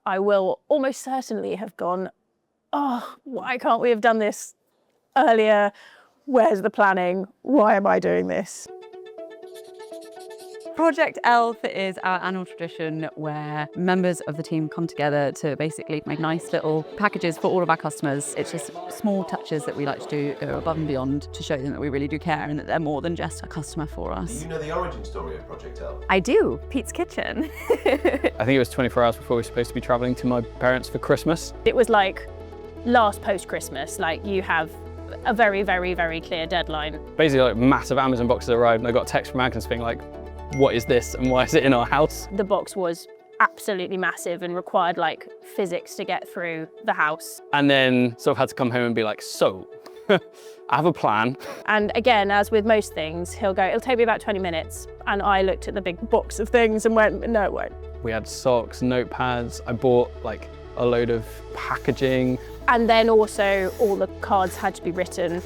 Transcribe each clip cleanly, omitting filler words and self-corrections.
I will almost certainly have gone, oh, why can't we have done this earlier? Where's the planning? Why am I doing this? Project Elf is our annual tradition where members of the team come together to basically make nice little packages for all of our customers. It's just small touches that we like to do, go above and beyond to show them that we really do care and that they're more than just a customer for us. Do you know the origin story of Project Elf? I do. Pete's Kitchen. I think it was 24 hours before we were supposed to be travelling to my parents for Christmas. It was like last post-Christmas, like you have a very, very, very clear deadline. Basically, like massive Amazon boxes arrived and I got a text from Agnes being like, what is this and why is it in our house? The box was absolutely massive and required like physics to get through the house. And then sort of had to come home and be like, so, I have a plan. And again, as with most things, he'll go, it'll take me about 20 minutes. And I looked at the big box of things and went, no, it won't. We had socks, notepads, I bought like a load of packaging. And then also all the cards had to be written.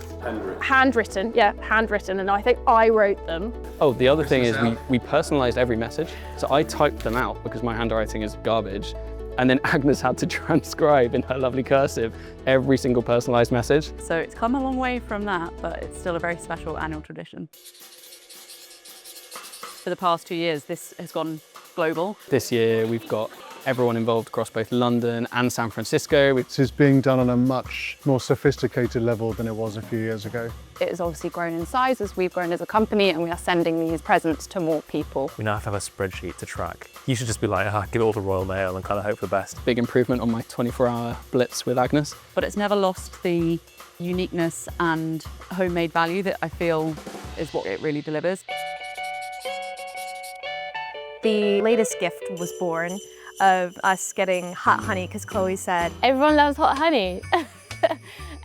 Handwritten, yeah, handwritten. And I think I wrote them. Oh, the other thing is we personalised every message. So I typed them out because my handwriting is garbage. And then Agnes had to transcribe in her lovely cursive every single personalised message. So it's come a long way from that, but it's still a very special annual tradition. For the past 2 years, this has gone global. This year we've got everyone involved across both London and San Francisco. This is being done on a much more sophisticated level than it was a few years ago. It has obviously grown in size as we've grown as a company, and we are sending these presents to more people. We now have to have a spreadsheet to track. You should just be like, give it all to Royal Mail and kind of hope for the best. Big improvement on my 24-hour blitz with Agnes. But it's never lost the uniqueness and homemade value that I feel is what it really delivers. The latest gift was born of us getting hot honey because Chloe said, everyone loves hot honey,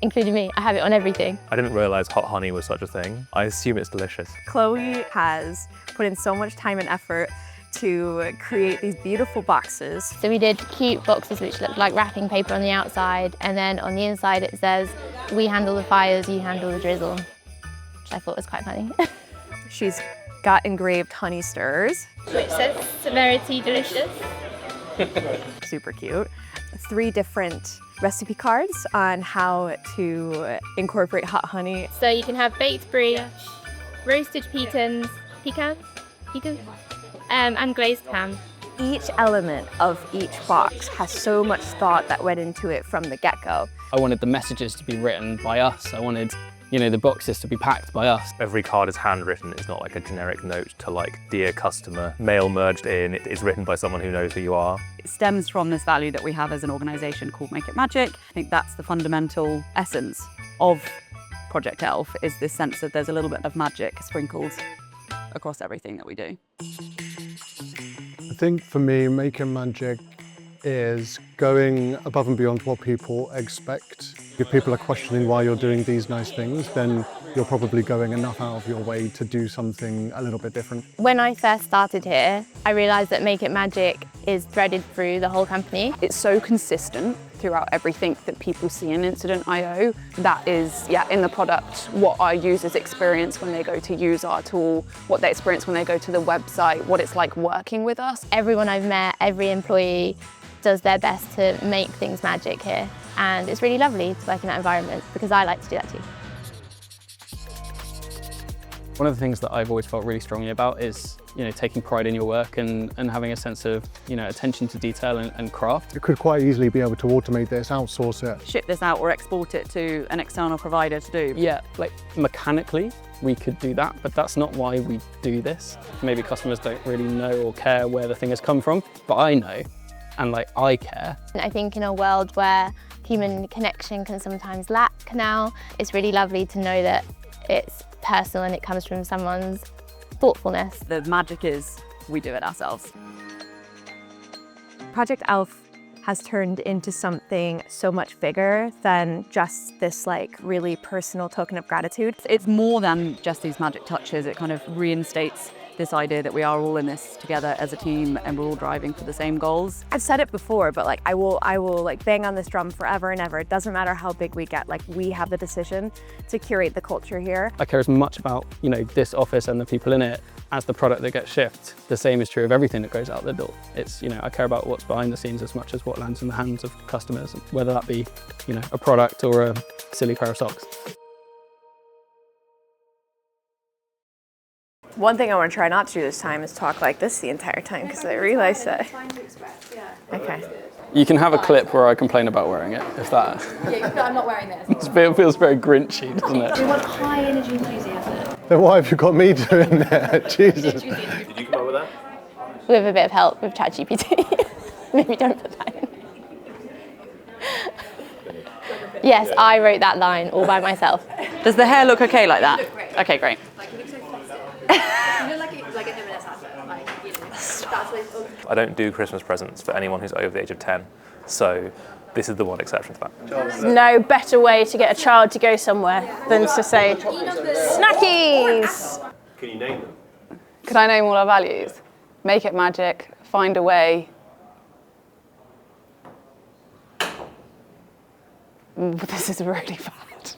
including me. I have it on everything. I didn't realise hot honey was such a thing. I assume it's delicious. Chloe has put in so much time and effort to create these beautiful boxes. So we did cute boxes which looked like wrapping paper on the outside, and then on the inside it says, we handle the fires, you handle the drizzle, which I thought was quite funny. She's got engraved honey stirs. Which says severity delicious. Super cute. 3 different recipe cards on how to incorporate hot honey. So you can have baked brie, roasted pecans, and glazed ham. Each element of each box has so much thought that went into it from the get-go. I wanted the messages to be written by us. I wanted, you know, the boxes to be packed by us. Every card is handwritten. It's not like a generic note to like, dear customer, mail merged in. It is written by someone who knows who you are. It stems from this value that we have as an organisation called Make It Magic. I think that's the fundamental essence of Project Elf, is this sense that there's a little bit of magic sprinkled across everything that we do. I think for me, making magic is going above and beyond what people expect. If people are questioning why you're doing these nice things, then you're probably going enough out of your way to do something a little bit different. When I first started here, I realised that Make It Magic is threaded through the whole company. It's so consistent throughout everything that people see in Incident.io. That is, in the product, what our users experience when they go to use our tool, what they experience when they go to the website, what it's like working with us. Everyone I've met, every employee does their best to make things magic here. And it's really lovely to work in that environment because I like to do that too. One of the things that I've always felt really strongly about is, you know, taking pride in your work and having a sense of, you know, attention to detail and craft. You could quite easily be able to automate this, outsource it. Ship this out or export it to an external provider to do. Yeah, like mechanically we could do that, but that's not why we do this. Maybe customers don't really know or care where the thing has come from, but I know, and like I care. I think in a world where human connection can sometimes lack now, it's really lovely to know that it's personal and it comes from someone's thoughtfulness. The magic is we do it ourselves. Project Elf has turned into something so much bigger than just this like really personal token of gratitude. It's more than just these magic touches. It kind of reinstates this idea that we are all in this together as a team and we're all driving for the same goals. I've said it before, but like I will like bang on this drum forever and ever. It doesn't matter how big we get, like we have the decision to curate the culture here. I care as much about, you know, this office and the people in it as the product that gets shipped. The same is true of everything that goes out the door. It's, you know, I care about what's behind the scenes as much as what lands in the hands of customers, whether that be, you know, a product or a silly pair of socks. One thing I want to try not to do this time is talk like this the entire time, because I realize that. Okay. You can have a clip where I complain about wearing it, if that. Yeah, but I'm not wearing this. It feels very Grinchy, doesn't it? We want high energy enthusiasm. Then why have you got me doing that? Jesus. Did you come up with that? With a bit of help with ChatGPT. Maybe don't put that in. Yes, I wrote that line all by myself. Does the hair look okay like that? Okay, great. Like, you look so festive. You look like an M&S advert. Like, you know, that's like, I don't do Christmas presents for anyone who's over the age of 10, so this is the one exception to that. There's no better way to get a child to go somewhere than to say, snackies! Can you name them? Could I name all our values? Make it magic, find a way. This is really bad.